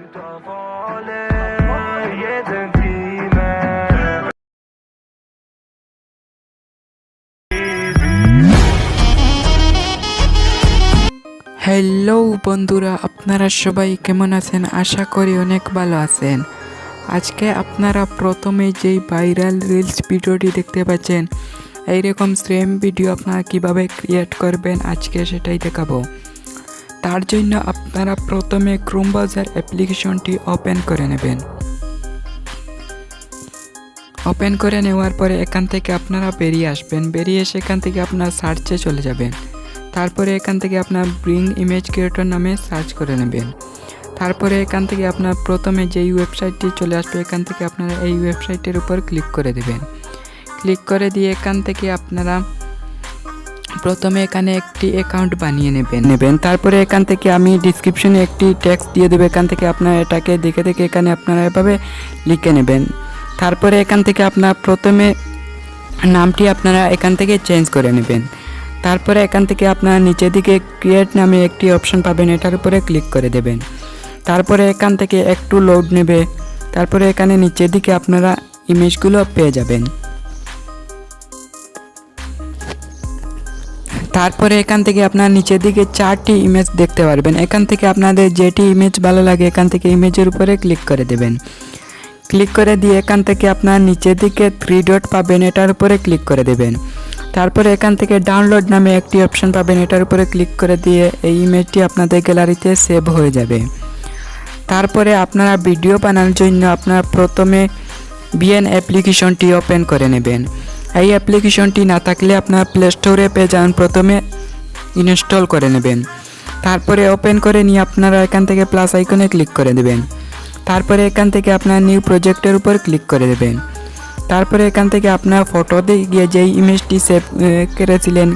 Hello বন্ধুরা, আপনারা সবাই কেমন আছেন? আশা করি অনেক ভালো আছেন। আজকে আপনারা প্রথমে যেই ভাইরাল রিলস ভিডিওটি দেখতে পাচ্ছেন, এইরকম সেম ভিডিও আপনারা কিভাবে ক্রিয়েট করবেন আজকে সেটাই দেখাবো। তার জন্য আপনারা প্রথমে ক্রোম ব্রাউজার অ্যাপ্লিকেশনটি ওপেন করে নেবেন। ওপেন করে নেওয়ার পরে এখান থেকে আপনারা বেরিয়ে আসবেন। বেরিয়ে এসে এখান থেকে আপনার সার্চে চলে যাবেন। তারপরে এখান থেকে আপনার ব্রিং ইমেজ ক্রিয়েটর নামে সার্চ করে নেবেন। তারপরে এখান থেকে আপনার প্রথমে যেই ওয়েবসাইটটি চলে আসবে, এখান থেকে আপনারা এই ওয়েবসাইটের উপর ক্লিক করে দেবেন। ক্লিক করে দিয়ে এখান থেকে আপনারা প্রথমে এখানে একটি অ্যাকাউন্ট বানিয়ে নেবেন। তারপরে এখান থেকে আমি ডিসক্রিপশনে একটি টেক্সট দিয়ে দেবো। এখান থেকে আপনারা এটাকে দেখে এখানে আপনারা এভাবে লিখে নেবেন। তারপরে এখান থেকে আপনার প্রথমে নামটি আপনারা এখান থেকে চেঞ্জ করে নেবেন। তারপরে এখান থেকে আপনারা নিচের দিকে ক্রিয়েট নামে একটি অপশন পাবেন, এটার উপরে ক্লিক করে দেবেন। তারপরে এখান থেকে একটু লোড নেবে। তারপরে এখানে নিচের দিকে আপনারা ইমেজগুলো পেয়ে যাবেন। তারপরে এখান থেকে আপনার নিচের দিকে 4টি ইমেজ দেখতে পারবেন। এখান থেকে আপনাদের যেটি ইমেজ ভালো লাগে এখান থেকে ইমেজের উপরে ক্লিক করে দেবেন। ক্লিক করে দিয়ে এখান থেকে আপনার নিচের দিকে 3 ডট পাবেন, এটার উপরে ক্লিক করে দেবেন। তারপরে এখান থেকে ডাউনলোড নামে একটি অপশন পাবেন, এটার উপরে ক্লিক করে দিয়ে এই ইমেজটি আপনাদের গ্যালারিতে সেভ হয়ে যাবে। তারপরে আপনারা ভিডিও বানানোর জন্য আপনারা প্রথমে বিএন অ্যাপ্লিকেশনটি ওপেন করে নেবেন। এই অ্যাপ্লিকেশনটি না থাকলে আপনার প্লে স্টোরে পেয়ে যান, প্রথমে ইনস্টল করে নেবেন। তারপরে ওপেন করে নিয়ে আপনারা এখান থেকে প্লাস আইকনে ক্লিক করে দেবেন। তারপরে এখান থেকে আপনার নিউ প্রজেক্টের উপর ক্লিক করে দেবেন। তারপরে এখান থেকে আপনার ফটোতে গিয়ে যেই ইমেজটি সেভ করেছিলেন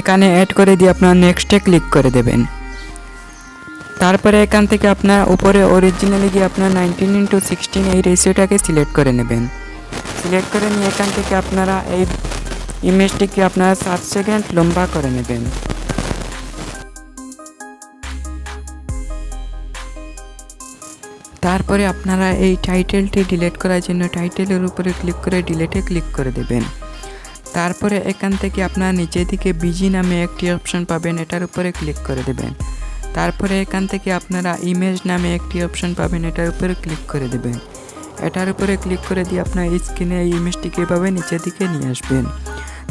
এখানে অ্যাড করে দিয়ে আপনার নেক্সটে ক্লিক করে দেবেন। তারপরে এখান থেকে আপনার উপরে অরিজিনালি গিয়ে আপনার 19:16 এই রেশিওটাকে সিলেক্ট করে নেবেন। সিলেক্ট করে নিয়ে এখান থেকে আপনারা এই ইমেজটিকে আপনারা 7 সেকেন্ড লম্বা করে নেবেন। তারপরে আপনারা এই টাইটেলটি ডিলিট করার জন্য টাইটেলের উপরে ক্লিক করে ডিলিটে ক্লিক করে দেবেন। তারপরে এখান থেকে আপনারা নিচের দিকে বিজি নামে একটি অপশন পাবেন, এটার উপরে ক্লিক করে দেবেন। তারপরে এখান থেকে আপনারা ইমেজ নামে একটি অপশন পাবেন, এটার উপরে ক্লিক করে দেবেন। এটার উপরে ক্লিক করে দিয়ে আপনার স্ক্রিনে এই ইমেজটিকে এভাবে নিচের দিকে নিয়ে আসবেন।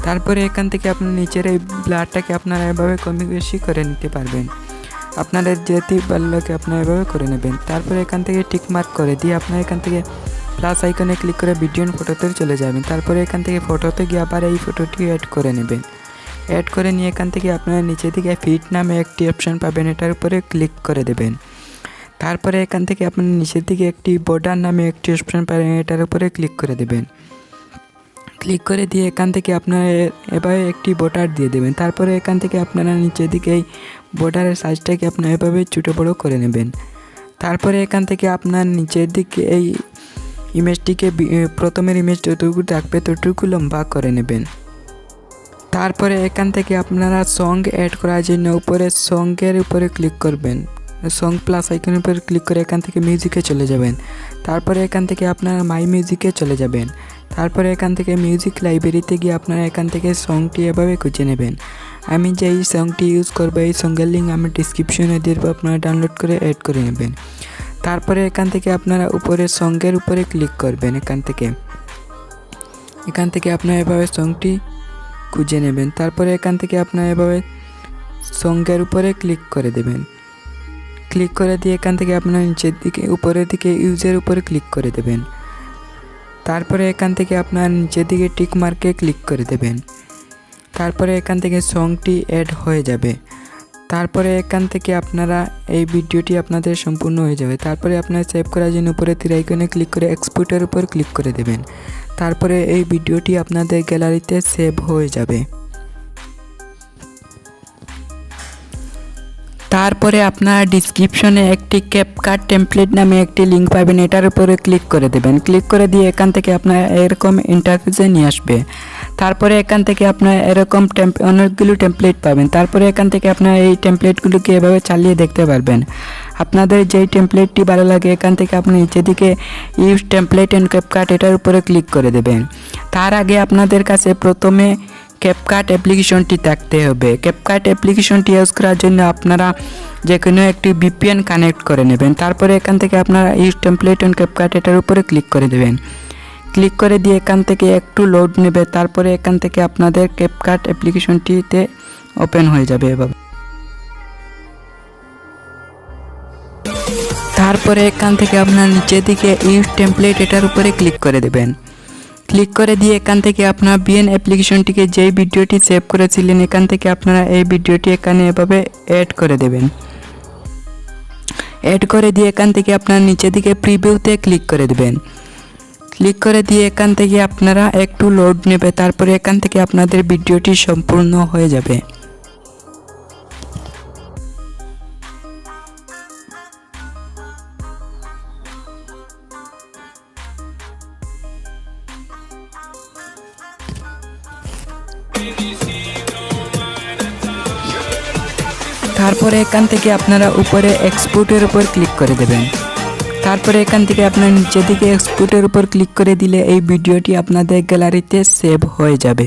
তারপরে এখান থেকে আপনার নিচের এই ব্লারটাকে আপনারা এভাবে কমে বেশি করে নিতে পারবেন। আপনাদের যেটি ভালো লাগে আপনারা এভাবে করে নেবেন। তারপরে এখান থেকে টিক মার্ক করে দিয়ে আপনারা এখান থেকে প্লাস আইকনে ক্লিক করে ভিডিও ফটোতে চলে যাবেন। তারপরে এখান থেকে ফটোতে গিয়ে আবার এই ফটোটি অ্যাড করে নেবেন। অ্যাড করে নিয়ে এখান থেকে আপনারা নিচের দিকে ফিট নামে একটি অপশন পাবেন, এটার উপরে ক্লিক করে দেবেন। তারপরে এখান থেকে আপনারা নিচের দিকে একটি বর্ডার নামে একটি অপশন পাবেন, এটার উপরে ক্লিক করে দেবেন। ক্লিক করে দিয়ে এখান থেকে আপনারা এভাবে একটি বর্ডার দিয়ে দেবেন। তারপরে এখান থেকে আপনারা নিচের দিকে এই বর্ডারের সাইজটাকে আপনারা এভাবে ছোটো বড়ো করে নেবেন। তারপরে এখান থেকে আপনার নিচের দিকে এই ইমেজটিকে প্রথমের ইমেজ যতটুকু থাকবে ততটুকু লম্বা করে নেবেন। তারপরে এখান থেকে আপনারা সং অ্যাড করার জন্য উপরে সঙ্গের উপরে ক্লিক করবেন। সং প্লাস আইকনের উপরে ক্লিক করে এখান থেকে মিউজিকে চলে যাবেন। তারপরে এখান থেকে আপনারা মাই মিউজিকে চলে যাবেন। তারপরে এখান থেকে মিউজিক লাইব্রেরিতে গিয়ে আপনারা এখান থেকে সংটি এভাবে খুঁজে নেবেন। আমি যে এই সংটি ইউজ করবো এই সঙ্গের লিঙ্ক আমি ডিসক্রিপশনে দিয়ে দেবো, আপনারা ডাউনলোড করে অ্যাড করে নেবেন। তারপরে এখান থেকে আপনারা উপরে সঙ্গের উপরে ক্লিক করবেন। এখান থেকে আপনারা এভাবে সংটি খুঁজে নেবেন। তারপরে এখান থেকে আপনারা এভাবে সঙ্গের উপরে ক্লিক করে দেবেন। ক্লিক করে দিয়ে এখান থেকে আপনারা নিচের দিকে উপরের দিকে ইউজের উপরে ক্লিক করে দেবেন। তারপরে এখান থেকে আপনার নিচের দিকে টিক মার্কে ক্লিক করে দেবেন। তারপরে এখান থেকে সংটি অ্যাড হয়ে যাবে। তারপরে এখান থেকে আপনারা এই ভিডিওটি আপনাদের সম্পূর্ণ হয়ে যাবে। তারপরে আপনারা সেভ করার জন্য উপরে তীর আইকনে ক্লিক করে এক্সপোর্টের উপর ক্লিক করে দেবেন। তারপরে এই ভিডিওটি আপনাদের গ্যালারিতে সেভ হয়ে যাবে। তারপরে আপনারা ডিসক্রিপশনে একটি ক্যাপকাট টেমপ্লেট নামে একটি লিঙ্ক পাবেন, এটার উপরে ক্লিক করে দেবেন। ক্লিক করে দিয়ে এখান থেকে আপনারা এরকম ইন্টারফেসে নিয়ে আসবে। তারপরে এখান থেকে আপনারা এরকম অনেকগুলো টেমপ্লেট পাবেন। তারপরে এখান থেকে আপনারা এই টেমপ্লেটগুলোকে এভাবে চালিয়ে দেখতে পারবেন। আপনাদের যেই টেমপ্লেটটি ভালো লাগে এখান থেকে আপনি নিচে দিকে ইউজ টেমপ্লেট অ্যান্ড ক্যাপকাট এটার উপরে ক্লিক করে দেবেন। তার আগে আপনাদের কাছে প্রথমে ক্যাপকাট অ্যাপ্লিকেশনটি থাকতে হবে। ক্যাপকাট অ্যাপ্লিকেশনটি ইউজ করার জন্য আপনারা যে কোনো একটি VPN কানেক্ট করে নেবেন। তারপরে এখান থেকে আপনারা ইউজ টেমপ্লেট অ্যান্ড ক্যাপকাট এটার উপরে ক্লিক করে দেবেন। ক্লিক করে দিয়ে এখান থেকে একটু লোড নেবে, তারপরে এখান থেকে আপনাদের ক্যাপকাট অ্যাপ্লিকেশনটিতে ওপেন হয়ে যাবে এভাবে। তারপরে এখান থেকে আপনার নিচের দিকে ইউজ টেমপ্লেট এটার উপরে ক্লিক করে দেবেন। ক্লিক করে দিয়ে এখান থেকে আপনার বিএন অ্যাপ্লিকেশনটিকে যেই ভিডিওটি সেভ করেছিলেন এখান থেকে আপনারা এই ভিডিওটি এখানে এভাবে অ্যাড করে দেবেন। অ্যাড করে দিয়ে এখান থেকে আপনার নিচের দিকে প্রিভিউতে ক্লিক করে দেবেন। ক্লিক করে দিয়ে এখান থেকে আপনারা একটু লোড নেবে, তারপরে এখান থেকে আপনাদের ভিডিওটি সম্পূর্ণ হয়ে যাবে। তারপরে এখান থেকে আপনারা উপরে এক্সপোর্টের উপর ক্লিক করে দেবেন। তারপরে এখান থেকে আপনার নিচের দিকে এক্সপোর্টের উপর ক্লিক করে দিলে এই ভিডিওটি আপনাদের গ্যালারিতে সেভ হয়ে যাবে।